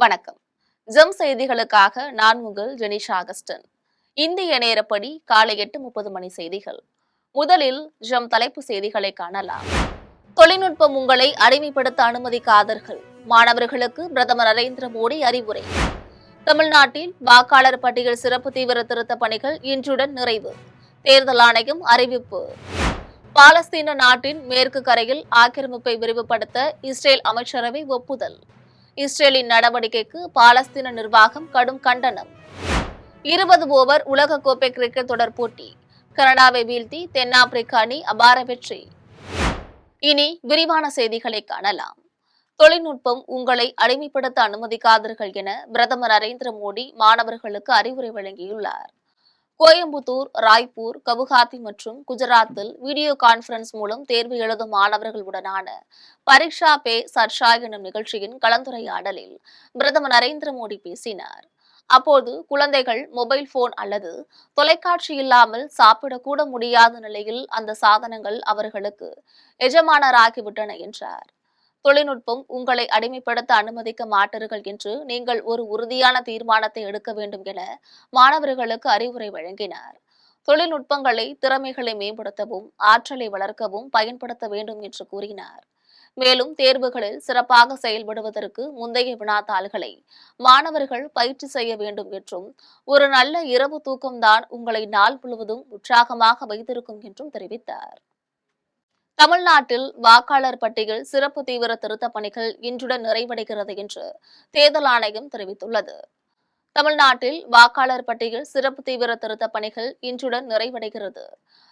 வணக்கம். ஜெம் செய்திகளுக்காக நான் உங்கள் ஜெனிஷா அகஸ்டன். இந்திய நேரப்படி காலை 8:30 மணி செய்திகள். முதலில் ஜெம் தலைப்பு செய்திகளை காணலாம். தொழில்நுட்பம் உங்களை அடிமைப்படுத்த அனுமதிக்காதீர்கள். மாணவர்களுக்கு பிரதமர் நரேந்திர மோடி அறிவுரை. தமிழ்நாட்டில் வாக்காளர் பட்டியல் சிறப்பு தீவிர திருத்த பணிகள் இன்றுடன் நிறைவு. தேர்தல் ஆணையம் அறிவிப்பு. பாலஸ்தீன நாட்டின் மேற்கு கரையில் ஆக்கிரமிப்பை விரிவுபடுத்த இஸ்ரேல் அமைச்சரவை ஒப்புதல். இஸ்ரேலின் நடவடிக்கைக்கு பாலஸ்தீன நிர்வாகம் கடும் கண்டனம். 20 ஓவர் உலகக்கோப்பை கிரிக்கெட் தொடர் போட்டி. கனடாவை வீழ்த்தி தென்னாப்பிரிக்க அணி அபார வெற்றி. இனி விரிவான செய்திகளை காணலாம். தொழில்நுட்பம் உங்களை அடிமைப்படுத்த அனுமதிக்காதீர்கள் என பிரதமர் நரேந்திர மோடி மாணவர்களுக்கு அறிவுரை வழங்கியுள்ளார். கோயம்புத்தூர், ராய்ப்பூர், கவுஹாத்தி மற்றும் குஜராத்தில் வீடியோ கான்பரன்ஸ் மூலம் தேர்வு எழுதும் மாணவர்களுடனான பரீட்சா பே சர்ச்சா எனும் நிகழ்ச்சியின் கலந்துரையாடலில் பிரதமர் நரேந்திர மோடி பேசினார். அப்போது குழந்தைகள் மொபைல் போன் அல்லது தொலைக்காட்சி இல்லாமல் சாப்பிடக்கூட முடியாத நிலையில் அந்த சாதனங்கள் அவர்களுக்கு எஜமானராகிவிட்டன என்றார். தொழில்நுட்பம் உங்களை அடிமைப்படுத்த அனுமதிக்க மாட்டீர்கள் என்று நீங்கள் ஒரு உறுதியான தீர்மானத்தை எடுக்க வேண்டும் என மாணவர்களுக்கு அறிவுரை வழங்கினார். தொழில்நுட்பங்களை திறமைகளை மேம்படுத்தவும் ஆற்றலை வளர்க்கவும் பயன்படுத்த வேண்டும் என்று கூறினார். மேலும் தேர்வுகளில் சிறப்பாக செயல்படுவதற்கு முந்தைய வினாத்தாள்களை மாணவர்கள் பயிற்சி செய்ய வேண்டும் என்றும் ஒரு நல்ல இரவு தூக்கம்தான் உங்களை நாள் முழுவதும் உற்சாகமாக வைத்திருக்கும் என்றும் தெரிவித்தார். தமிழ்நாட்டில் வாக்காளர் பட்டியல் சிறப்பு தீவிர திருத்தப் பணிகள் இன்றுடன் நிறைவடைகிறது என்று தேர்தல் ஆணையம் தெரிவித்துள்ளது. தமிழ்நாட்டில் வாக்காளர் பட்டியல் சிறப்பு தீவிர திருத்தப் பணிகள் இன்றுடன் நிறைவடைகிறது.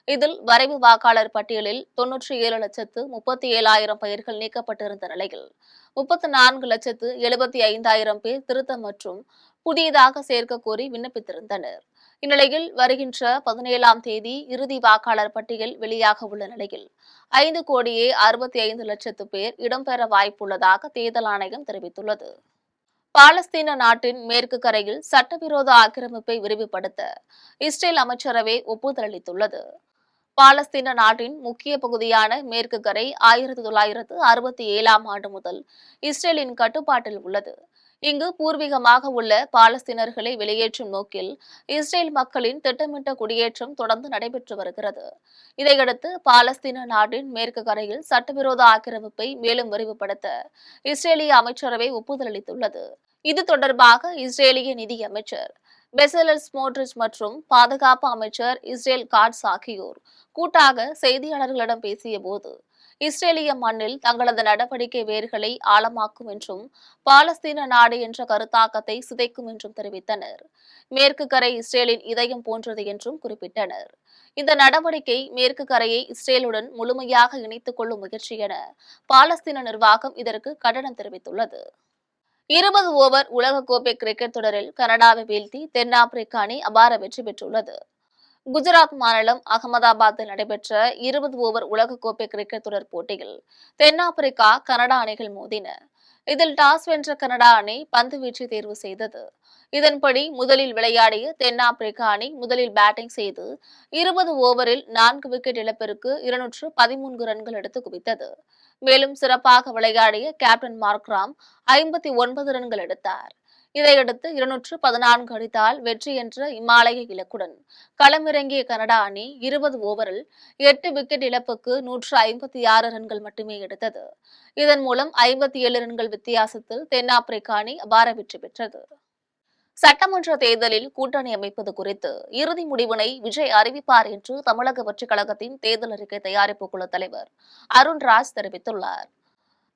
இதில் வரைவு வாக்காளர் பட்டியலில் 97,37,000 பெயர்கள் நீக்கப்பட்டிருந்த நிலையில் 34,75,000 பேர் திருத்தம் மற்றும் புதியதாக சேர்க்க கோரி விண்ணப்பித்திருந்தனர். இந்நிலையில் வருகின்ற 17ஆம் தேதி இறுதி வாக்காளர் பட்டியல் வெளியாக உள்ள நிலையில் 5,65,00,000 பேர் இடம்பெற வாய்ப்புள்ளதாக தேர்தல் ஆணையம் தெரிவித்துள்ளது. பாலஸ்தீன நாட்டின் மேற்கு கரையில் சட்டவிரோத ஆக்கிரமிப்பை விரிவுபடுத்த இஸ்ரேல் அமைச்சரவை ஒப்புதல் அளித்துள்ளது. பாலஸ்தீன நாட்டின் முக்கிய பகுதியான மேற்கு கரை 1967ஆம் ஆண்டு முதல் இஸ்ரேலின் கட்டுப்பாட்டில் உள்ளது. இங்கு பூர்வீகமாக உள்ள பாலஸ்தீனர்களை வெளியேற்றும் நோக்கில் இஸ்ரேல் மக்களின் திட்டமிட்ட குடியேற்றம் தொடர்ந்து நடைபெற்று வருகிறது. இதையடுத்து பாலஸ்தீன நாட்டின் மேற்கு கரையில் சட்டவிரோத ஆக்கிரமிப்பை மேலும் விரிவுபடுத்த இஸ்ரேலிய அமைச்சரவை ஒப்புதல் அளித்துள்ளது. இது தொடர்பாக இஸ்ரேலிய நிதி அமைச்சர் பெசலல் ஸ்மோட்ரிச் மற்றும் பாதுகாப்பு அமைச்சர் இஸ்ரேல் காட்ஸ் ஆகியோர் கூட்டாக செய்தியாளர்களிடம் பேசிய போது இஸ்ரேலிய மண்ணில் தங்களது நடவடிக்கை வேர்களை ஆழமாக்கும் என்றும் பாலஸ்தீன நாடு என்ற கருத்தாக்கத்தை சிதைக்கும் என்றும் தெரிவித்தனர். மேற்கு கரை இஸ்ரேலின் இதயம் போன்றது என்றும் குறிப்பிட்டனர். இந்த நடவடிக்கை மேற்கு கரையை இஸ்ரேலுடன் முழுமையாக இணைத்துக் கொள்ளும் முயற்சி என பாலஸ்தீன நிர்வாகம் இதற்கு கண்டனம் தெரிவித்துள்ளது. 20 ஓவர் உலகக்கோப்பை கிரிக்கெட் தொடரில் கனடாவை வீழ்த்தி தென்னாப்பிரிக்க அணி அபார வெற்றி பெற்றுள்ளது. குஜராத் மாநிலம் அகமதாபாத்தில் நடைபெற்ற 20 ஓவர் உலகக்கோப்பை கிரிக்கெட் தொடர் போட்டியில் தென்னாப்பிரிக்கா கனடா அணிகள் மோதின. இதில் டாஸ் வென்ற கனடா அணி பந்து வீச்சை தேர்வு செய்தது. இதன்படி முதலில் விளையாடிய தென்னாப்பிரிக்க அணி முதலில் பேட்டிங் செய்து 20 ஓவரில் 4 விக்கெட் இழப்பிற்கு 213 ரன்கள் எடுத்து குவித்தது. மேலும் சிறப்பாக விளையாடிய கேப்டன் மார்க்ராம் 59 ரன்கள் எடுத்தார். இதையடுத்து 214 அடித்தால் வெற்றி என்ற இமாலய இலக்குடன் களமிறங்கிய கனடா அணி 20 ஓவரில் 8 விக்கெட் இழப்புக்கு 156 ரன்கள் மட்டுமே எடுத்தது. இதன் மூலம் 57 ரன்கள் வித்தியாசத்தில் தென்னாப்பிரிக்க அணி அபார வெற்றி பெற்றது. சட்டமன்ற தேர்தலில் கூட்டணி அமைப்பது குறித்து இறுதி முடிவினை விஜய் அறிவிப்பார் என்று தமிழக வெற்றிக் கழகத்தின் தேர்தல் அறிக்கை தயாரிப்பு குழு தலைவர் அருண்ராஜ் தெரிவித்துள்ளார்.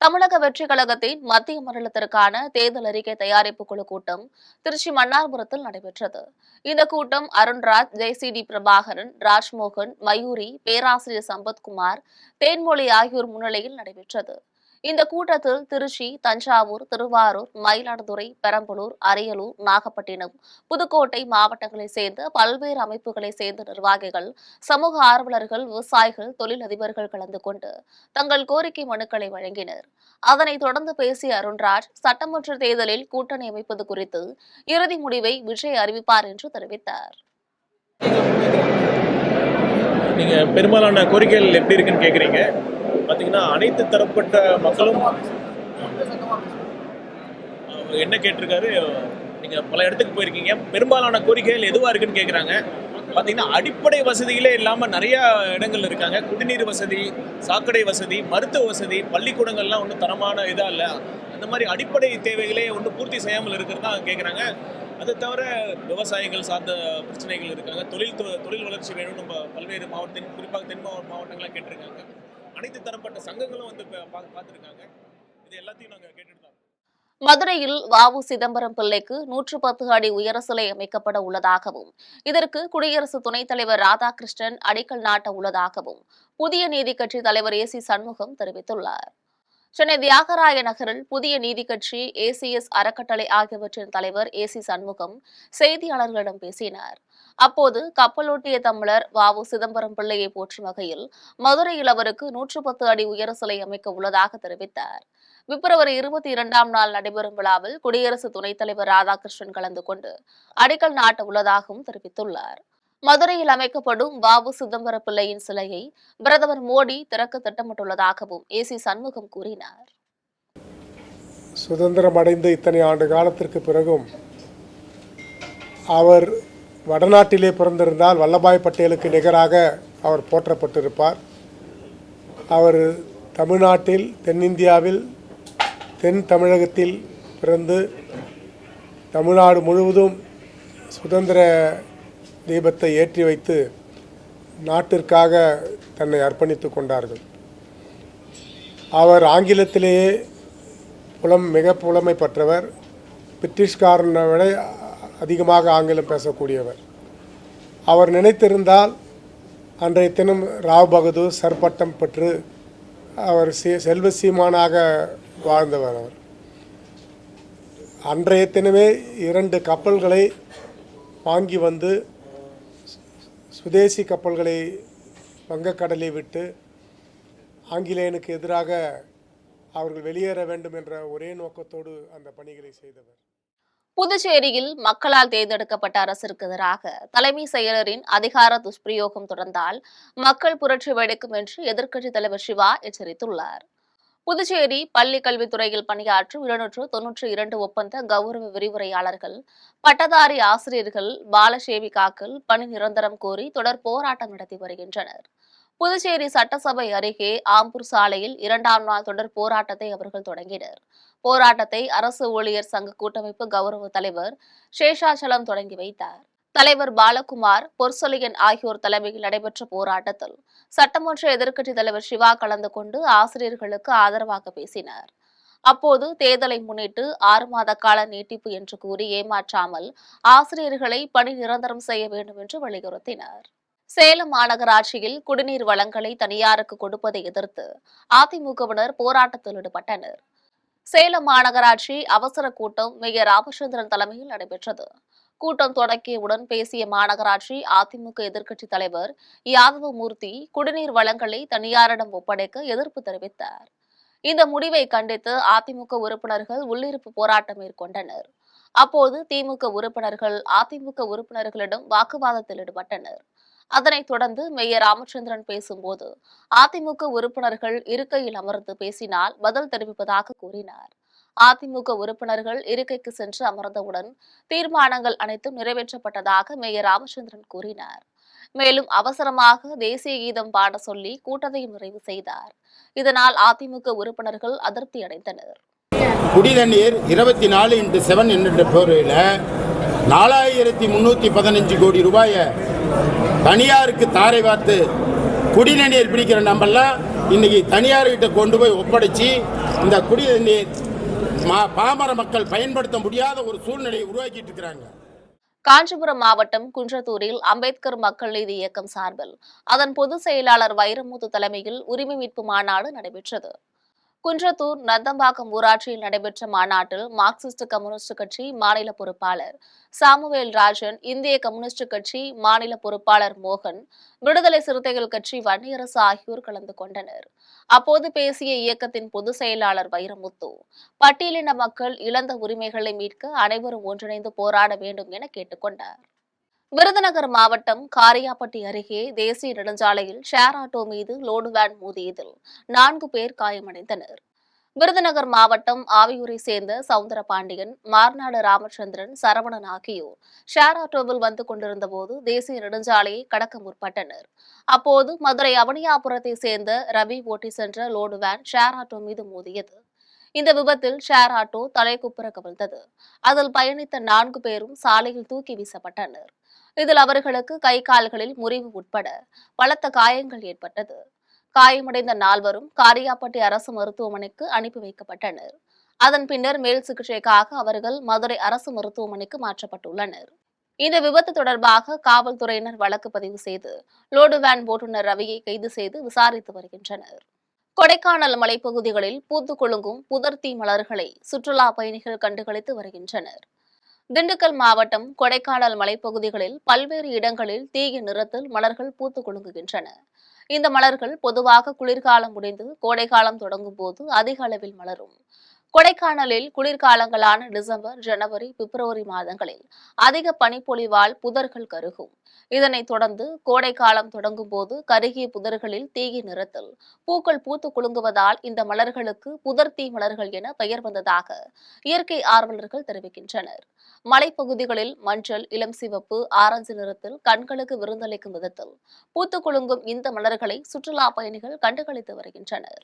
தமிழக வெற்றிக் கழகத்தின் மத்திய மண்டலத்திற்கான தேர்தல் அறிக்கை தயாரிப்பு குழு கூட்டம் திருச்சி மன்னார்புரத்தில் நடைபெற்றது. இந்த கூட்டம் அருண்ராஜ், ஜெய்சிடி பிரபாகரன், ராஜ்மோகன், மயூரி, பேராசிரியர் சம்பத்குமார், தேன்மொழி ஆகியோர் முன்னிலையில் நடைபெற்றது. இந்த கூட்டத்தில் திருச்சி, தஞ்சாவூர், திருவாரூர், மயிலாடுதுறை, பெரம்பலூர், அரியலூர், நாகப்பட்டினம், புதுக்கோட்டை மாவட்டங்களைச் சேர்ந்த பல்வேறு அமைப்புகளைச் சேர்ந்த நிர்வாகிகள், சமூக ஆர்வலர்கள், விவசாயிகள், தொழிலதிபர்கள் கலந்து கொண்டு தங்கள் கோரிக்கை மனுக்களை வழங்கினர். அதனைத் தொடர்ந்து பேசிய அருண்ராஜ், சட்டமன்ற தேர்தலில் கூட்டணி அமைப்பது குறித்து இறுதி முடிவை விஜய் அறிவிப்பார் என்று தெரிவித்தார். நீங்க பெரும்பாலான கோரிக்கைகள் எப்படி இருக்குன்னு கேக்குறீங்க. பாத்தீங்கன்னா அனைத்து தரப்பட்ட மக்களும் என்ன கேட்டிருக்காரு, நீங்க பல இடத்துக்கு போயிருக்கீங்க, பெரும்பாலான கோரிக்கைகள் எதுவா இருக்குன்னு கேட்குறாங்க. பார்த்தீங்கன்னா, அடிப்படை வசதிகளே இல்லாம நிறைய இடங்கள் இருக்காங்க. குடிநீர் வசதி, சாக்கடை வசதி, மருத்துவ வசதி, பள்ளிக்கூடங்கள்லாம் ஒன்றும் தரமான இதா இல்ல. அந்த மாதிரி அடிப்படை தேவைகளே ஒன்றும் பூர்த்தி செய்யாமல் இருக்கிறதா கேட்குறாங்க. அதை தவிர விவசாயிகள் சார்ந்த பிரச்சனைகள் இருக்காங்க. தொழில் வளர்ச்சி வேணும். நம்ம பல்வேறு மாவட்டத்தின் குறிப்பாக தென் மாவட்டங்கள்லாம் கேட்டிருக்காங்க. அனைத்து தரப்பட்ட சங்கங்களும் வந்து பார்த்துருக்காங்க. இது எல்லாத்தையும் நாங்கள் கேட்டுட்டு தான் இருக்கோம். மதுரையில் வ.உ. சிதம்பரம் பிள்ளைக்கு 110 அடி உயர சிலை அமைக்கப்பட உள்ளதாகவும், இதற்கு குடியரசு துணைத் தலைவர் ராதாகிருஷ்ணன் அடிக்கல் நாட்ட உள்ளதாகவும் புதிய நீதி கட்சி தலைவர் ஏ.சி. சண்முகம் தெரிவித்துள்ளார். சென்னை தியாகராய நகரில் புதிய நீதி கட்சி, ஏசிஎஸ் அறக்கட்டளை ஆகியவற்றின் தலைவர் ஏ.சி. சண்முகம் செய்தியாளர்களிடம் பேசினார். அப்போது கப்பலோட்டிய தமிழர் வ.உ. சிதம்பரம் பிள்ளையை போற்றும் வகையில் மதுரையில் அவருக்கு 110 அடி உயர சிலை அமைக்க உள்ளதாக தெரிவித்தார். பிப்ரவரி 22ஆம் நாள் நடைபெறும் விழாவில் குடியரசு துணைத் தலைவர் ராதாகிருஷ்ணன் கலந்து கொண்டு அடிக்கல் நாட்ட உள்ளதாகவும் தெரிவித்துள்ளார். மதுரையில் அமைக்கப்படும் வ.உ. சிதம்பர பிள்ளையின் சிலையை பிரதமர் மோடி திறக்க திட்டமிட்டுள்ளதாகவும் ஏ.சி. சண்முகம் கூறினார். சுதந்திரம் அடைந்து இத்தனை ஆண்டு காலத்திற்கு பிறகும் அவர் வடநாட்டிலே பிறந்திருந்தால் வல்லபாய் பட்டேலுக்கு நிகராக அவர் போற்றப்பட்டிருப்பார். அவர் தமிழ்நாட்டில், தென்னிந்தியாவில், தென் தமிழகத்தில் பிறந்து தமிழ்நாடு முழுவதும் சுதந்திர தீபத்தை ஏற்றி வைத்து நாட்டிற்காக தன்னை அர்ப்பணித்து கொண்டார்கள். அவர் ஆங்கிலத்திலேயே மிக புலமை பெற்றவர். பிரிட்டிஷ்காரனை விட அதிகமாக ஆங்கிலம் பேசக்கூடியவர். அவர் நினைத்திருந்தால் அன்றைய தினம் ராவ் பகதூர் சர்பட்டம் பெற்று அவர் செல்வ சீமானாக வாழ்ந்தவர். அவர் அன்றைய தினமே 2 கப்பல்களை வாங்கி வந்து சுதேசி கப்பல்களை வங்கக்கடலை விட்டு ஆங்கிலேயனுக்கு எதிராக அவர்கள் வெளியேற வேண்டும் என்ற ஒரே நோக்கத்தோடு அந்த பணிகளை செய்தவர். புதுச்சேரியில் மக்களால் தேர்ந்தெடுக்கப்பட்ட அரசிற்கு எதிராக தலைமை செயலரின் அதிகார துஷ்பிரயோகம் தொடர்ந்தால் மக்கள் புரட்சி வெடிக்கும் என்று எதிர்க்கட்சித் தலைவர் சிவா எச்சரித்துள்ளார். புதுச்சேரி பள்ளி கல்வித்துறையில் பணியாற்றும் 292 ஒப்பந்த கௌரவ விரிவுரையாளர்கள், பட்டதாரி ஆசிரியர்கள் பாலசேவிகாக்கள் பணி நிரந்தரம் கோரி தொடர் போராட்டம் நடத்தி வருகின்றனர். புதுச்சேரி சட்டசபை அருகே ஆம்பூர் சாலையில் 2ஆம் நாள் தொடர் போராட்டத்தை அவர்கள் தொடங்கினர். போராட்டத்தை அரசு ஊழியர் சங்க கூட்டமைப்பு கௌரவ தலைவர் சேஷாச்சலம் தொடங்கி வைத்தார். தலைவர் பாலகுமார், பொற்சொலியன் ஆகியோர் தலைமையில் நடைபெற்ற போராட்டத்தில் சட்டமன்ற எதிர்க்கட்சித் தலைவர் சிவா கலந்து கொண்டு ஆசிரியர்களுக்கு ஆதரவாக பேசினார். அப்போது தேர்தலை முன்னிட்டு 6 மாத கால நீட்டிப்பு என்று கூறி ஏமாற்றாமல் ஆசிரியர்களை பணி நிரந்தரம் செய்ய வேண்டும் என்று வலியுறுத்தினார். சேலம் மாநகராட்சியில் குடிநீர் வளங்களை தனியாருக்கு கொடுப்பதை எதிர்த்து அதிமுகவினர் போராட்டத்தில் ஈடுபட்டனர். சேலம் மாநகராட்சி அவசர கூட்டம் மேயர் ராமச்சந்திரன் தலைமையில் நடைபெற்றது. கூட்டம் தொடங்கியவுடன் பேசிய மாநகராட்சி அதிமுக எதிர்க்கட்சித் தலைவர் யாதவமூர்த்தி குடிநீர் வளங்களை தனியாரிடம் ஒப்படைக்க எதிர்ப்பு தெரிவித்தார். இந்த முடிவை கண்டித்து அதிமுக உறுப்பினர்கள் உள்ளிருப்பு போராட்டம் மேற்கொண்டனர். அப்போது திமுக உறுப்பினர்கள் அதிமுக உறுப்பினர்களிடம் வாக்குவாதத்தில் ஈடுபட்டனர். அதனைத் தொடர்ந்து மேயர் ராமச்சந்திரன் பேசும்போது அதிமுக உறுப்பினர்கள் இருக்கையில் அமர்ந்து பேசினால் பதில் தெரிவிப்பதாக கூறினார். அதிமுக உறுப்பினர்கள் இருக்கைக்கு சென்று அமர்ந்தவுடன் தீர்மானங்கள் அனைத்தும் நிறைவேற்றப்பட்டதாக மேயர் ராமச்சந்திரன் கூறினார். மேலும் அவசரமாக தேசிய கீதம் பாட சொல்லி கூட்டத்தையும் நிறைவு செய்தார். இதனால் அதிமுக உறுப்பினர்கள் அதிருப்தி அடைந்தனர். குடிநீர் 24x7 என்ற பேரில் 4315 கோடி ரூபாயை தனியாருக்கு தாரை வார்த்து குடிநீர் பிடிக்கிற நம்மெல்லாம் இன்னைக்கு தனியார்கிட்ட கொண்டு போய் ஒப்படைச்சு இந்த குடிநீர் பாமர மக்கள் பயன்படுத்த முடியாத ஒரு சூழ்நிலையை உருவாக்கிட்டு இருக்கிறாங்க. காஞ்சிபுரம் மாவட்டம் குன்றத்தூரில் அம்பேத்கர் மக்கள் நீதி இயக்கம் சார்பில் அதன் பொதுச் செயலாளர் வைரமுத்து தலைமையில் உரிமை மீட்பு மாநாடு நடைபெற்றது. குன்றத்தூர் நத்தம்பாக்கம் ஊராட்சியில் நடைபெற்ற மாநாட்டில் மார்க்சிஸ்ட் கம்யூனிஸ்ட் கட்சி மாநில பொறுப்பாளர் சாமுவேல் ராஜன், இந்திய கம்யூனிஸ்ட் கட்சி மாநில பொறுப்பாளர் மோகன், விடுதலை சிறுத்தைகள் கட்சி வன்னியரசு ஆகியோர் கலந்து கொண்டனர். அப்போது பேசிய இயக்கத்தின் பொதுச் செயலாளர் வைரமுத்து, பட்டியலின மக்கள் இழந்த உரிமைகளை மீட்க அனைவரும் ஒன்றிணைந்து போராட வேண்டும் என கேட்டுக் கொண்டார். விருதுநகர் மாவட்டம் காரியாபட்டி அருகே தேசிய நெடுஞ்சாலையில் ஷேர் ஆட்டோ மீது லோடு வேன் மோதியதில் 4 பேர் காயமடைந்தனர். விருதுநகர் மாவட்டம் ஆவியூரை சேர்ந்த சவுந்தரபாண்டியன், மார்நாடு ராமச்சந்திரன், சரவணன் ஆகியோர் ஷேர் ஆட்டோவில் வந்து கொண்டிருந்த போது தேசிய நெடுஞ்சாலையை கடக்க முற்பட்டனர். அப்போது மதுரை அவனியாபுரத்தை சேர்ந்த ரவி ஓட்டி சென்ற லோடு வேன் ஷேர் ஆட்டோ மீது மோதியது. இந்த விபத்தில் ஷேர் ஆட்டோ தலைக்குப்புற கவிழ்ந்தது. அதில் பயணித்த 4 பேரும் சாலையில் தூக்கி வீசப்பட்டனர். இதில் அவர்களுக்கு கை கால்களில் முறிவு உட்பட பலத்த காயங்கள் ஏற்பட்டது. காயமடைந்த 4வரும் காரியாபட்டி அரசு மருத்துவமனைக்கு அனுப்பி வைக்கப்பட்டனர். அதன் பின்னர் மேல் சிகிச்சைக்காக அவர்கள் மதுரை அரசு மருத்துவமனைக்கு மாற்றப்பட்டுள்ளனர். இந்த விபத்து தொடர்பாக காவல்துறையினர் வழக்கு பதிவு செய்து லோடு வேன் ஓட்டுநர் ரவியை கைது செய்து விசாரித்து வருகின்றனர். கொடைக்கானல் மலைப்பகுதிகளில் பூத்து குலுங்கும் புதர்த்தி மலர்களை சுற்றுலா பயணிகள் கண்டுகளித்து வருகின்றனர். திண்டுக்கல் மாவட்டம் கொடைக்கானல் மலைப்பகுதிகளில் பல்வேறு இடங்களில் தீய நிறத்தில் மலர்கள் பூத்து குலுங்குகின்றன. இந்த மலர்கள் பொதுவாக குளிர்காலம் முடிந்து கோடைக்காலம் தொடங்கும் போது அதிக அளவில் மலரும். கொடைக்கானலில் குளிர்காலங்களான டிசம்பர், ஜனவரி, பிப்ரவரி மாதங்களில் அதிக பனிப்பொழிவால் புதர்கள் கருகும். இதனைத் தொடர்ந்து கோடைக்காலம் தொடங்கும் போது கருகிய புதர்களில் தீய நிறத்தில் பூக்கள் பூத்து குலுங்குவதால் இந்த மலர்களுக்கு புதர்த்தீ மலர்கள் என பெயர் வந்ததாக இயற்கை ஆர்வலர்கள் தெரிவிக்கின்றனர். மலைப்பகுதிகளில் மஞ்சள், இளம் சிவப்பு, ஆரஞ்சு நிறத்தில் கண்களுக்கு விருந்தளிக்கும் விதத்தில் பூத்து குலுங்கும் இந்த மலர்களை சுற்றுலா பயணிகள் கண்டுகளித்து வருகின்றனர்.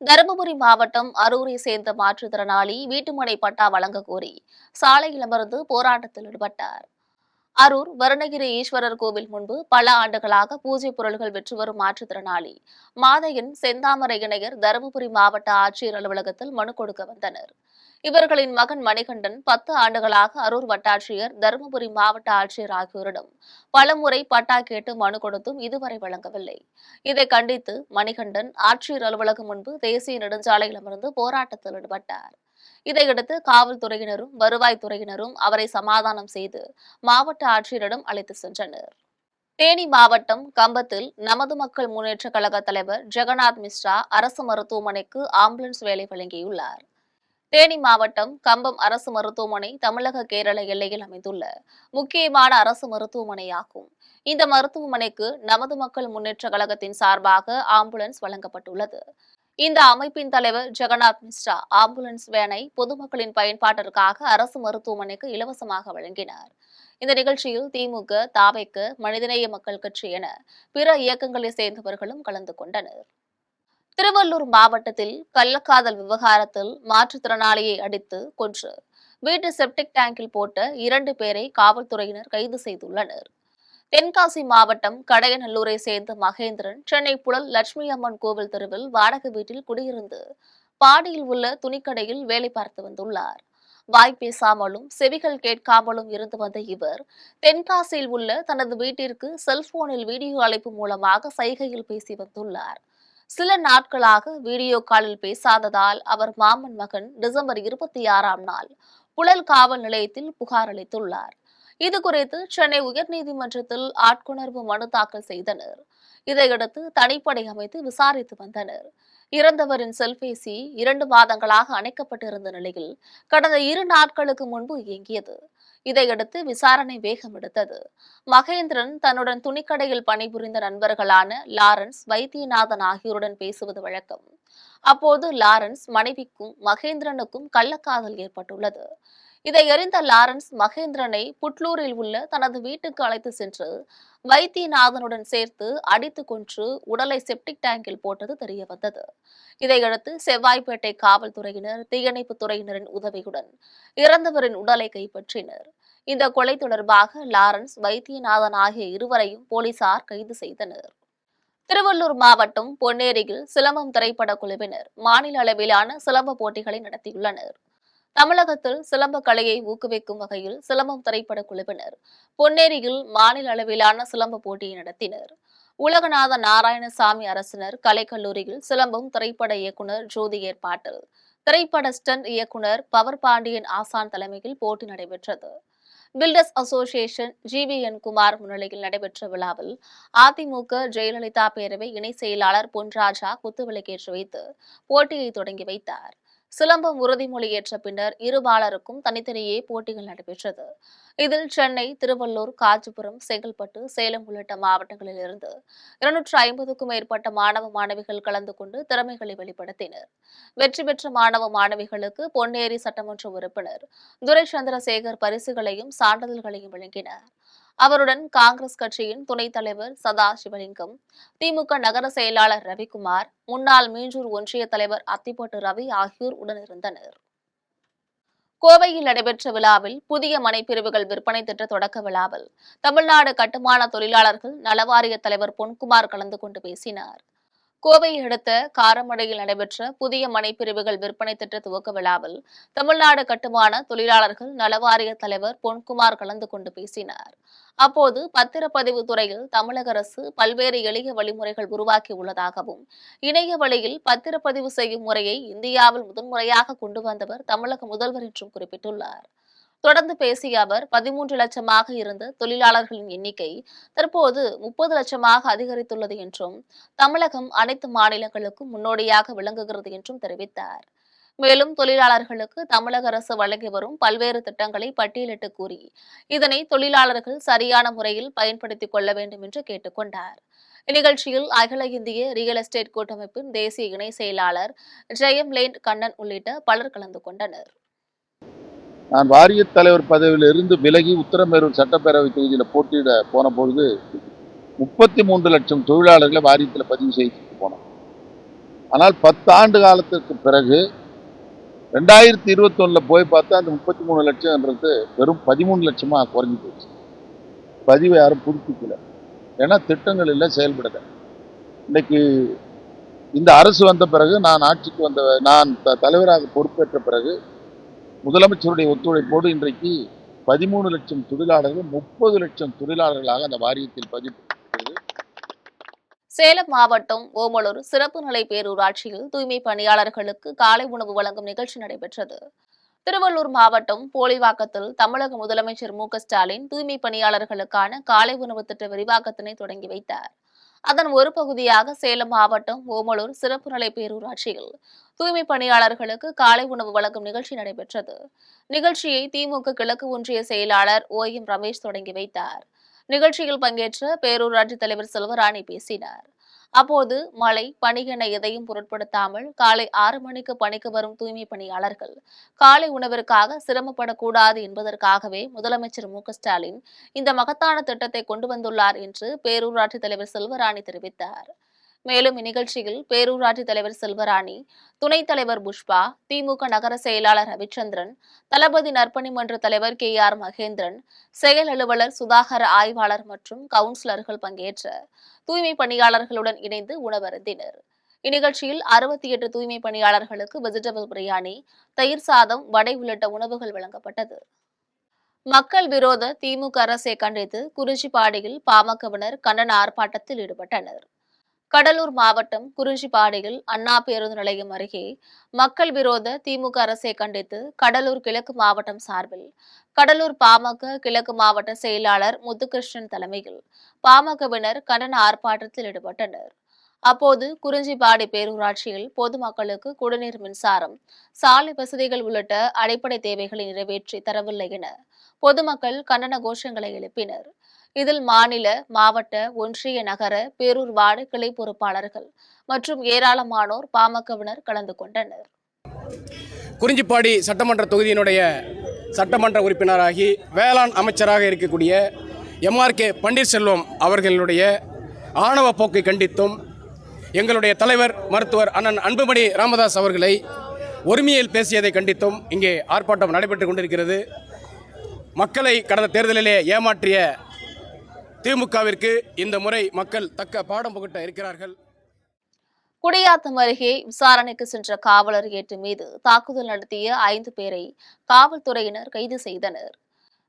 தருமபுரி மாவட்டம் அரூரை சேர்ந்த மாற்றுத்திறனாளி வீட்டுமனை பட்டா வழங்க கோரி சாலையில் அமர்ந்து போராட்டத்தில் ஈடுபட்டார். அரூர் வருணகிரி ஈஸ்வரர் கோவில் முன்பு பல ஆண்டுகளாக பூஜை பொருட்கள் விற்று வரும் மாற்றுத்திறனாளி மாதையன், செந்தாமரை இணையர் தருமபுரி மாவட்ட ஆட்சியர் அலுவலகத்தில் மனு கொடுக்க வந்தனர். இவர்களின் மகன் மணிகண்டன் 10 ஆண்டுகளாக அரூர் வட்டாட்சியர், தருமபுரி மாவட்ட ஆட்சியர் ஆகியோரிடம் பலமுறை பட்டா கேட்டு மனு கொடுத்தும் இதுவரை வழங்கவில்லை. இதை கண்டித்து மணிகண்டன் ஆட்சியர் அலுவலகம் முன்பு தேசிய நெடுஞ்சாலையில் அமர்ந்து போராட்டத்தில் ஈடுபட்டார். இதையடுத்து காவல்துறையினரும் வருவாய்த்துறையினரும் அவரை சமாதானம் செய்து மாவட்ட ஆட்சியரிடம் அழைத்து சென்றனர். தேனி மாவட்டம் கம்பத்தில் நமது மக்கள் முன்னேற்ற கழக தலைவர் ஜெகநாத் மிஸ்ரா அரசு மருத்துவமனைக்கு ஆம்புலன்ஸ் வேலை வழங்கியுள்ளார். தேனி மாவட்டம் கம்பம் அரசு மருத்துவமனை தமிழக கேரள எல்லையில் அமைந்துள்ள முக்கியமான அரசு மருத்துவமனையாகும். இந்த மருத்துவமனைக்கு நமது மக்கள் முன்னேற்ற கழகத்தின் சார்பாக ஆம்புலன்ஸ் வழங்கப்பட்டுள்ளது. இந்த அமைப்பின் தலைவர் ஜெகநாத் மிஸ்ரா ஆம்புலன்ஸ் வேனை பொதுமக்களின் பயன்பாட்டிற்காக அரசு மருத்துவமனைக்கு இலவசமாக வழங்கினார். இந்த நிகழ்ச்சியில் திமுக, தவேக, மனிதநேய மக்கள் கட்சி என பிற இயக்கங்களை சேர்ந்தவர்களும் கலந்து கொண்டனர். திருவள்ளூர் மாவட்டத்தில் கள்ளக்காதல் விவகாரத்தில் மாற்றுத்திறனாளியை அடித்து கொன்று வீட்டு செப்டிக் டேங்கில் போட்ட 2 பேரை காவல்துறையினர் கைது செய்துள்ளனர். தென்காசி மாவட்டம் கடையநல்லூரை சேர்ந்த மகேந்திரன் சென்னை புழல் லட்சுமி அம்மன் கோவில் தெருவில் வாடகை வீட்டில் குடியிருந்து பாடியில் உள்ள துணிக்கடையில் வேலை பார்த்து வந்துள்ளார். வாய் பேசாமலும் செவிகள் கேட்காமலும் இருந்து வந்த இவர் தென்காசியில் உள்ள தனது வீட்டிற்கு செல்போனில் வீடியோ அழைப்பு மூலமாக சைகையில் பேசி வந்துள்ளார். சில நாட்களாக வீடியோ காலில் பேசாததால் அவர் மாமன் மகன் டிசம்பர் 26ஆம் நாள் புழல் காவல் நிலையத்தில் புகார் அளித்துள்ளார். இதுகுறித்து சென்னை உயர்நீதிமன்றத்தில் ஆட்கொணர்வு மனு தாக்கல் செய்தனர். இதையடுத்து தனிப்படை அமைத்து விசாரித்து வந்தனர். இறந்தவரின் செல்பேசி 2 மாதங்களாக அணைக்கப்பட்டிருந்த நிலையில் கடந்த 2 நாட்களுக்கு முன்பு இயங்கியது. இதையடுத்து விசாரணை வேகம் எடுத்தது. மகேந்திரன் தன்னுடன் துணிக்கடையில் பணிபுரிந்த நண்பர்களான லாரன்ஸ், வைத்தியநாதன் ஆகியோருடன் பேசுவது வழக்கம். அப்போது லாரன்ஸ் மனைவிக்கும் மகேந்திரனுக்கும் கள்ளக்காதல் ஏற்பட்டுள்ளது. இதை அறிந்த லாரன்ஸ் மகேந்திரனை புட்லூரில் உள்ள தனது வீட்டுக்கு அழைத்து சென்று வைத்தியநாதனுடன் சேர்த்து அடித்து கொன்று உடலை செப்டிக் டேங்கில் போட்டது தெரியவந்தது. இதையடுத்து செவ்வாய்ப்பேட்டை காவல்துறையினர், தீயணைப்பு துறையினரின் உதவியுடன் இறந்தவரின் உடலை கைப்பற்றினர். இந்த கொலை தொடர்பாக லாரன்ஸ், வைத்தியநாதன் ஆகிய இருவரையும் போலீசார் கைது செய்தனர். திருவள்ளூர் மாவட்டம் பொன்னேரியில் சிலம்பம் திரைப்பட குழுவினர் மாநில அளவிலான சிலம்ப போட்டிகளை நடத்தியுள்ளனர். தமிழகத்தில் சிலம்ப கலையை ஊக்குவிக்கும் வகையில் சிலம்பம் திரைப்பட குழுவினர் பொன்னேரியில் மாநில அளவிலான சிலம்ப போட்டியை நடத்தினர். உலகநாத நாராயணசாமி அரசினர் கலைக்கல்லூரியில் சிலம்பம் திரைப்பட இயக்குனர் ஜோதி ஏற்பாட்டில் திரைப்பட ஸ்டண்ட் இயக்குனர் பவர் பாண்டியன் ஆசான் தலைமையில் போட்டி நடைபெற்றது. பில்டர்ஸ் அசோசியேஷன் GVN குமார் முன்னிலையில் நடைபெற்ற விழாவில் அதிமுக ஜெயலலிதா பேரவை இணை செயலாளர் பொன்ராஜா குத்துவிளக்கேற்றி வைத்து போட்டியை தொடங்கி வைத்தார். சிலம்பம் உறுதிமொழி ஏற்ற பின்னர் இருபாலருக்கும் தனித்தனியே போட்டிகள் நடைபெற்றது. இதில் சென்னை, திருவள்ளூர், காஞ்சிபுரம், செங்கல்பட்டு, சேலம் உள்ளிட்ட மாவட்டங்களில் இருந்து 250க்கும் மேற்பட்ட மாணவ மாணவிகள் கலந்து கொண்டு திறமைகளை வெளிப்படுத்தினர். வெற்றி பெற்ற மாணவ மாணவிகளுக்கு பொன்னேரி சட்டமன்ற உறுப்பினர் துரை சந்திரசேகர் பரிசுகளையும் சான்றிதழ்களையும் வழங்கினார். அவருடன் காங்கிரஸ் கட்சியின் துணைத் தலைவர் சதாசிவலிங்கம், திமுக நகர செயலாளர் ரவிக்குமார், முன்னாள் மீஞ்சூர் ஒன்றிய தலைவர் அத்திப்பட்டு ரவி ஆகியோர் உடனிருந்தனர். கோவையில் நடைபெற்ற விழாவில் புதிய மனைப்பிரிவுகள் விற்பனை திட்ட தொடக்க விழாவில் தமிழ்நாடு கட்டுமான தொழிலாளர்கள் நலவாரிய தலைவர் பொன்குமார் கலந்து கொண்டு பேசினார். கோவையை அடுத்த காரமடையில் நடைபெற்ற புதிய மனைப்பிரிவுகள் விற்பனை திட்ட துவக்க விழாவில் தமிழ்நாடு கட்டுமான தொழிலாளர்கள் நலவாரிய தலைவர் பொன்குமார் கலந்து கொண்டு பேசினார். அப்போது பத்திரப்பதிவு துறையில் தமிழக அரசு பல்வேறு எளிய வழிமுறைகள் உருவாக்கியுள்ளதாகவும், இணைய வழியில் பத்திரப்பதிவு செய்யும் முறையை இந்தியாவில் முதன்முறையாக கொண்டு வந்தவர் தமிழக முதல்வர் என்றும் குறிப்பிட்டுள்ளார். தொடர்ந்து பேசிய அவர் 13 லட்சமாக இருந்த தொழிலாளர்களின் எண்ணிக்கை தற்போது 30 லட்சமாக அதிகரித்துள்ளது என்றும், தமிழகம் அனைத்து மாநிலங்களுக்கும் முன்னோடியாக விளங்குகிறது என்றும் தெரிவித்தார். மேலும் தொழிலாளர்களுக்கு தமிழக அரசு வழங்கி வரும் பல்வேறு திட்டங்களை பட்டியலிட்டு கூறி இதனை தொழிலாளர்கள் சரியான முறையில் பயன்படுத்திக் கொள்ள வேண்டும் என்று கேட்டுக் கொண்டார். இந்நிகழ்ச்சியில் அகில இந்திய ரியல் எஸ்டேட் கூட்டமைப்பின் தேசிய இணை செயலாளர் ஜெயம் லேண்ட் கண்ணன் உள்ளிட்ட பலர் கலந்து கொண்டனர். நான் வாரிய தலைவர் பதவியில் இருந்து விலகி உத்தரமேரூர் சட்டப்பேரவை தொகுதியில் போட்டியிட போன பொழுது 33 லட்சம் தொழிலாளர்களை வாரியத்தில் பதிவு செய்து போனோம். ஆனால் 10 ஆண்டு காலத்திற்கு பிறகு 2021 போய் பார்த்தா அந்த 33 லட்சம்ன்றது வெறும் 13 லட்சமாக குறைஞ்சி போச்சு. பதிவை யாரும் புதுப்பிக்கல, ஏன்னா திட்டங்கள் இல்லை, செயல்படலை. இன்னைக்கு இந்த அரசு வந்த பிறகு, நான் தலைவராக பொறுப்பேற்ற பிறகு முதலமைச்சருடைய ஒத்துழைப்போடு இன்றைக்கு 13 லட்சம் தொழிலாளர்கள் 30 லட்சம் தொழிலாளர்களாக அந்த வாரியத்தில் பதிவு. சேலம் மாவட்டம் ஓமலூர் சிறப்பு நிலை பேரூராட்சியில் தூய்மை பணியாளர்களுக்கு காலை உணவு வழங்கும் நிகழ்ச்சி நடைபெற்றது. திருவள்ளூர் மாவட்டம் போலிவாக்கத்தில் தமிழக முதலமைச்சர் மு.க.ஸ்டாலின் தூய்மை பணியாளர்களுக்கான காலை உணவு திட்ட விரிவாக்கத்தினை தொடங்கி வைத்தார். அதன் ஒரு பகுதியாக சேலம் மாவட்டம் ஓமலூர் சிறப்பு நிலை பேரூராட்சியில் தூய்மை பணியாளர்களுக்கு காலை உணவு வழங்கும் நிகழ்ச்சி நடைபெற்றது. நிகழ்ச்சியை திமுக கிழக்கு ஒன்றிய செயலாளர் OM ரமேஷ் தொடங்கி வைத்தார். நிகழ்ச்சியில் பங்கேற்ற பேரூராட்சி தலைவர் செல்வராணி பேசினார். அப்போது மழை, பனி என எதையும் பொருட்படுத்தாமல் காலை 6 மணிக்கு பணிக்கு வரும் தூய்மை பணியாளர்கள் காலை உணவிற்காக சிரமப்படக்கூடாது என்பதற்காகவே முதலமைச்சர் மு.க.ஸ்டாலின் இந்த மகத்தான திட்டத்தை கொண்டு வந்துள்ளார் என்று பேரூராட்சி தலைவர் செல்வராணி தெரிவித்தார். மேலும் இந்நிகழ்ச்சியில் பேரூராட்சி தலைவர் செல்வராணி, துணைத் தலைவர் புஷ்பா, திமுக நகர செயலாளர் ரவிச்சந்திரன், தளபதி நற்பணி மன்ற தலைவர் KR மகேந்திரன், செயல் அலுவலர் சுதாகர ஆய்வாளர் மற்றும் கவுன்சிலர்கள் பங்கேற்ற தூய்மை பணியாளர்களுடன் இணைந்து உணவருந்தினர். இந்நிகழ்ச்சியில் 68 தூய்மை பணியாளர்களுக்கு வெஜிடபிள் பிரியாணி, தயிர் சாதம், வடை உள்ளிட்ட உணவுகள் வழங்கப்பட்டது. மக்கள் விரோத திமுக அரசை கண்டித்து குறிஞ்சிப்பாடியில் பாமகவினர் கண்டன ஆர்ப்பாட்டத்தில் ஈடுபட்டனர். கடலூர் மாவட்டம் குறிஞ்சிப்பாடியில் அண்ணா பேருந்து நிலையம் அருகே மக்கள் விரோத திமுக அரசை கண்டித்து கடலூர் கிழக்கு மாவட்டம் சார்பில் கடலூர் பாமக கிழக்கு மாவட்ட செயலாளர் முத்துகிருஷ்ணன் தலைமையில் பாமகவினர் கண்டன ஆர்ப்பாட்டத்தில் ஈடுபட்டனர். அப்போது குறிஞ்சிப்பாடி பேரூராட்சியில் பொதுமக்களுக்கு குடிநீர், மின்சாரம், சாலை வசதிகள் உள்ளிட்ட அடிப்படை தேவைகளை நிறைவேற்றி தரவில்லை என பொதுமக்கள் கண்டன கோஷங்களை எழுப்பினர். இதில் மாநில, மாவட்ட, ஒன்றிய, நகர, பேரூர் வார்டு கிளை பொறுப்பாளர்கள் மற்றும் ஏராளமானோர் பாமகவினர் கலந்து கொண்டனர். குறிஞ்சிப்பாடி சட்டமன்ற தொகுதியினுடைய சட்டமன்ற உறுப்பினராகி வேளாண் அமைச்சராக இருக்கக்கூடிய MRK பன்னீர்செல்வம் அவர்களுடைய ஆணவ போக்கை கண்டித்தும், எங்களுடைய தலைவர் மருத்துவர் அண்ணன் அன்புமணி ராமதாஸ் அவர்களை ஒருமையில் பேசியதை கண்டித்தும் இங்கே ஆர்ப்பாட்டம் நடைபெற்றுக் கொண்டிருக்கிறது. மக்களை கடந்த தேர்தலிலே ஏமாற்றிய திமுகவிற்கு இந்த முறை மக்கள் தக்க பாடம் புகட்ட இருக்கிறார்கள். குடியாத்தம் அருகே விசாரணைக்கு சென்ற காவலர் ஏட்டு மீது தாக்குதல் நடத்திய 5 பேரை காவல்துறையினர் கைது செய்தனர்.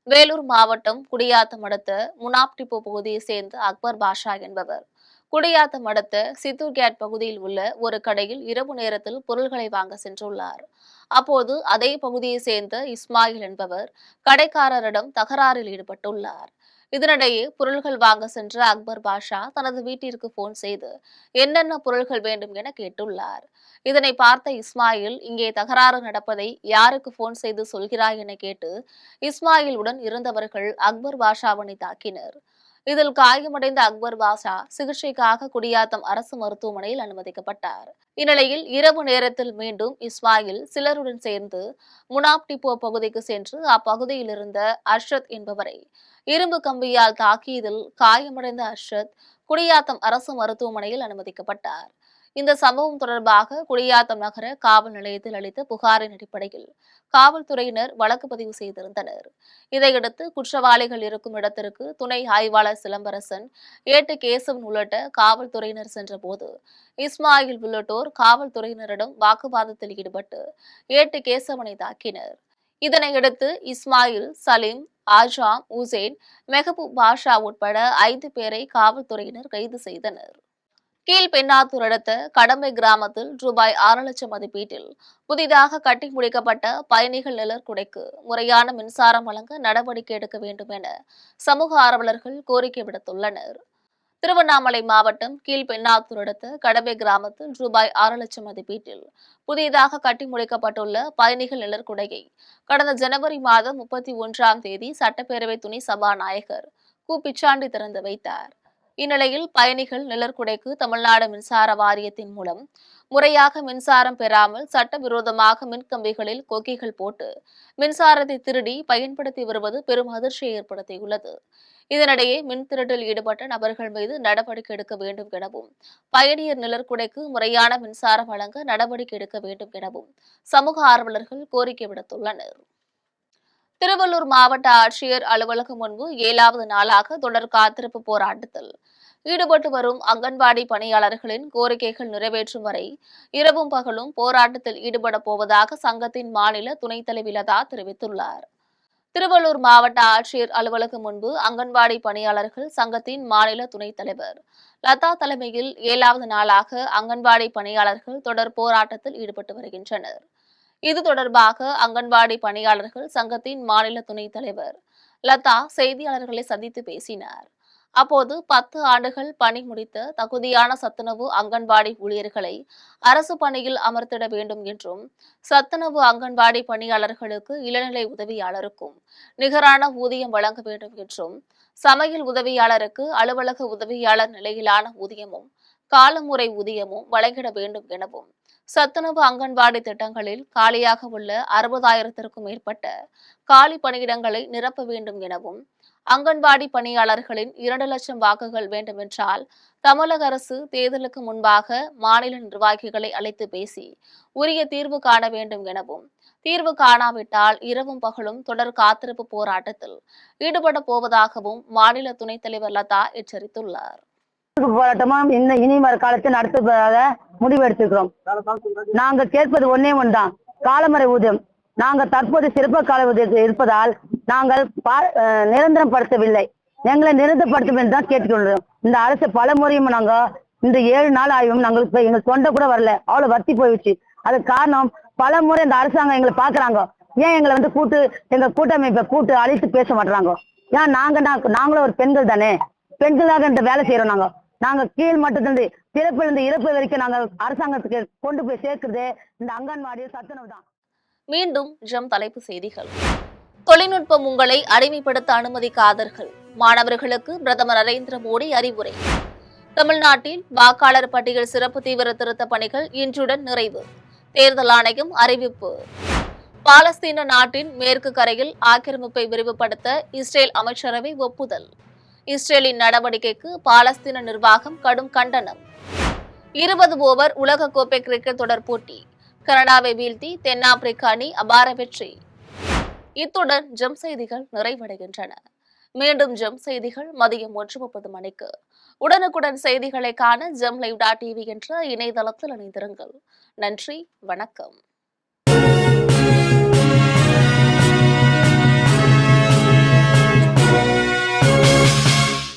வேலூர் மாவட்டம் குடியாத்தம் அடுத்த முனாப்டிப்போ பகுதியை சேர்ந்த அக்பர் பாஷா என்பவர் குடியாத்தம் அடுத்த சித்தூர்கேட் பகுதியில் உள்ள ஒரு கடையில் இரவு நேரத்தில் பொருள்களை வாங்க சென்றுள்ளார். அப்போது அதே பகுதியை சேர்ந்த இஸ்மாயில் என்பவர் கடைக்காரரிடம் தகராறில் ஈடுபட்டுள்ளார். இதனிடையே பொருள்கள் வாங்க சென்ற அக்பர் பாஷா தனது வீட்டிற்கு போன் செய்து என்னென்ன பொருள்கள் வேண்டும் என கேட்டுள்ளார். இதனை பார்த்த இஸ்மாயில், இங்கே தகராறு நடப்பதை யாருக்கு போன் செய்து சொல்கிறாய் என கேட்டு இஸ்மாயிலுடன் இருந்தவர்கள் அக்பர் பாஷாவினை தாக்கினர். இதில் காயமடைந்த அக்பர் பாஷா சிகிச்சைக்காக குடியாத்தம் அரசு மருத்துவமனையில் அனுமதிக்கப்பட்டார். இந்நிலையில் இரவு நேரத்தில் மீண்டும் இஸ்மாயில் சிலருடன் சேர்ந்து முனாப் டிப்போ பகுதிக்கு சென்று அப்பகுதியில் இருந்த அர்ஷத் என்பவரை இரும்பு கம்பியால் தாக்கியதில் காயமடைந்த அர்ஷத் குடியாத்தம் அரசு மருத்துவமனையில் அனுமதிக்கப்பட்டார். இந்த சம்பவம் தொடர்பாக குடியாத்தம் நகர காவல் நிலையத்தில் அளித்த புகாரின் அடிப்படையில் காவல்துறையினர் வழக்கு பதிவு செய்திருந்தனர். இதையடுத்து குற்றவாளிகள் இருக்கும் இடத்திற்கு துணை ஆய்வாளர் சிலம்பரசன், ஏட்டு கேசவன் உள்ளிட்ட காவல்துறையினர் சென்றபோது இஸ்மாயில் உள்ளிட்டோர் காவல்துறையினரிடம் வாக்குவாதத்தில் ஈடுபட்டு ஏட்டு கேசவனை தாக்கினர். இதனையடுத்து இஸ்மாயில், சலீம், ஆஜாம், உசேன், மெஹபூப் பாஷா உட்பட 5 பேரை காவல்துறையினர் கைது செய்தனர். கீழ்பெண்ணாத்தூர் அடுத்த கடம்பை கிராமத்தில் ரூபாய் 6 லட்சம் மதிப்பீட்டில் புதிதாக கட்டி முடிக்கப்பட்ட பயணிகள் நிழற்குடைக்கு முறையான மின்சாரம் வழங்க நடவடிக்கை எடுக்க வேண்டும் என சமூக ஆர்வலர்கள் கோரிக்கை விடுத்துள்ளனர். திருவண்ணாமலை மாவட்டம் கீழ்பெண்ணாத்தூர் அடுத்த கடம்பை கிராமத்தில் ரூபாய் 6 லட்சம் மதிப்பீட்டில் புதிதாக கட்டி முடிக்கப்பட்டுள்ள பயணிகள் நிழற்குடையை கடந்த ஜனவரி மாதம் 31ஆம் தேதி சட்டப்பேரவை துணை சபாநாயகர் கு. பிச்சாண்டி திறந்து வைத்தார். இந்நிலையில் பயணிகள் நிழற்குடைக்கு தமிழ்நாடு மின்சார வாரியத்தின் மூலம் முறையாக மின்சாரம் பெறாமல் சட்டவிரோதமாக மின்கம்பிகளில் கொக்கிகள் போட்டு மின்சாரத்தை திருடி பயன்படுத்தி வருவது பெரும் அதிர்ச்சியை ஏற்படுத்தியுள்ளது. இதனிடையே மின் திருட்டில் ஈடுபட்ட நபர்கள் மீது நடவடிக்கை எடுக்க வேண்டும் எனவும் பயணியர் நிழற்குடைக்கு முறையான மின்சாரம் வழங்க நடவடிக்கை எடுக்க வேண்டும் எனவும் சமூக ஆர்வலர்கள் கோரிக்கை விடுத்துள்ளனர். திருவள்ளூர் மாவட்ட ஆட்சியர் அலுவலகம் முன்பு 7வது நாளாக தொடர் காத்திருப்பு போராட்டத்தில் ஈடுபட்டு வரும் அங்கன்வாடி பணியாளர்களின் கோரிக்கைகள் நிறைவேற்றும் வரை இரவும் பகலும் போராட்டத்தில் ஈடுபட போவதாக சங்கத்தின் மாநில துணைத் தலைவி லதா தெரிவித்துள்ளார். திருவள்ளூர் மாவட்ட ஆட்சியர் அலுவலகம் முன்பு அங்கன்வாடி பணியாளர்கள் சங்கத்தின் மாநில துணைத் தலைவர் லதா தலைமையில் 7வது நாளாக அங்கன்வாடி பணியாளர்கள் தொடர் போராட்டத்தில் ஈடுபட்டு வருகின்றனர். இது தொடர்பாக அங்கன்வாடி பணியாளர்கள் சங்கத்தின் மாநில துணைத் தலைவர் லதா செய்தியாளர்களை சந்தித்து பேசினார். அப்போது 10 ஆண்டுகள் பணி முடித்த தகுதியான சத்துணவு அங்கன்வாடி ஊழியர்களை அரசு பணியில் அமர்த்திட வேண்டும் என்றும், சத்துணவு அங்கன்வாடி பணியாளர்களுக்கு இளநிலை உதவியாளருக்கும் நிகரான ஊதியம் வழங்க வேண்டும் என்றும், சமையல் உதவியாளருக்கு அலுவலக உதவியாளர் நிலையிலான ஊதியமும் காலமுறை ஊதியமும் வழங்கிட வேண்டும் எனவும், சத்துணவு அங்கன்வாடி திட்டங்களில் காலியாக உள்ள 60,000த்திற்கும் மேற்பட்ட காலி பணியிடங்களை நிரப்ப வேண்டும் எனவும், அங்கன்வாடி பணியாளர்களின் 2 லட்சம் வாக்குகள் வேண்டுமென்றால் தமிழக அரசு தேர்தலுக்கு முன்பாக மாநில நிர்வாகிகளை அழைத்து பேசி உரிய தீர்வு காண வேண்டும் எனவும், தீர்வு காணாவிட்டால் இரவும் பகலும் தொடர் காத்திருப்பு போராட்டத்தில் ஈடுபட போவதாகவும் மாநில துணைத் தலைவர் லதா எச்சரித்துள்ளார். போராட்டமும் இனி வர காலத்தில் நடத்துவதாக முடிவு எடுத்திருக்கிறோம். நாங்க கேட்பது ஒன்னே ஒன்றுதான், காலமுறை ஊதியம். நாங்கள் தற்போது சிறப்பு கால ஊதியத்தில் இருப்பதால் நாங்கள் நிரந்தரப்படுத்தவில்லை. எங்களை நிரந்தரப்படுத்தும் என்று தான் கேட்டுக்கொள்கிறோம். இந்த அரசு பல முறையும் நாங்க இந்த 7 நாள் ஆயும் நாங்கள் இப்ப எங்க தொண்டை கூட வரல, அவ்வளவு வத்தி போயிடுச்சு. அதுக்கு காரணம் பல முறை இந்த அரசாங்கம் எங்களை பாக்குறாங்க. ஏன் எங்களை எங்க கூட்டமைப்பை கூட்டு அழைத்து பேச மாட்டாங்க? ஏன் நாங்களும் ஒரு பெண்கள் தானே, பெண்களாக இந்த வேலை செய்யறோம். நாங்க கீழ் மட்டத்திலிருந்து பிறப்பிலிருந்து இறப்பு வரைக்கும் நாங்க அரசாங்கத்துக்கு கொண்டு போய் சேர்க்கிறது இந்த அங்கன்வாடி சத்துணவு தான். மீண்டும் தலைப்பு செய்திகள். தொழில்நுட்பம் உங்களை அடிமைப்படுத்த அனுமதிக்காதீர்கள். மாணவர்களுக்கு பிரதமர் நரேந்திர மோடி அறிவுரை. தமிழ்நாட்டில் வாக்காளர் பட்டியல் சிறப்பு தீவிர திருத்த பணிகள் இன்றுடன் நிறைவு. தேர்தல் ஆணையம் அறிவிப்பு. பாலஸ்தீன நாட்டின் மேற்கு கரையில் ஆக்கிரமிப்பை விரிவுபடுத்த இஸ்ரேல் அமைச்சரவை ஒப்புதல். இஸ்ரேலின் நடவடிக்கைக்கு பாலஸ்தீன நிர்வாகம் கடும் கண்டனம். 20 ஓவர் உலகக்கோப்பை கிரிக்கெட் தொடர் போட்டி. கனடாவை வீழ்த்தி தென்னாப்பிரிக்க அணி அபார வெற்றி. இத்துடன் செய்திகள் நிறைவடைகின்றன. மீண்டும் செய்திகள் மதியம் 1:30 மணிக்கு. உடனுக்குடன் செய்திகளை காண ஜெம் லைவ்.tv என்ற இணையதளத்தில் இணைந்திருங்கள். நன்றி, வணக்கம்.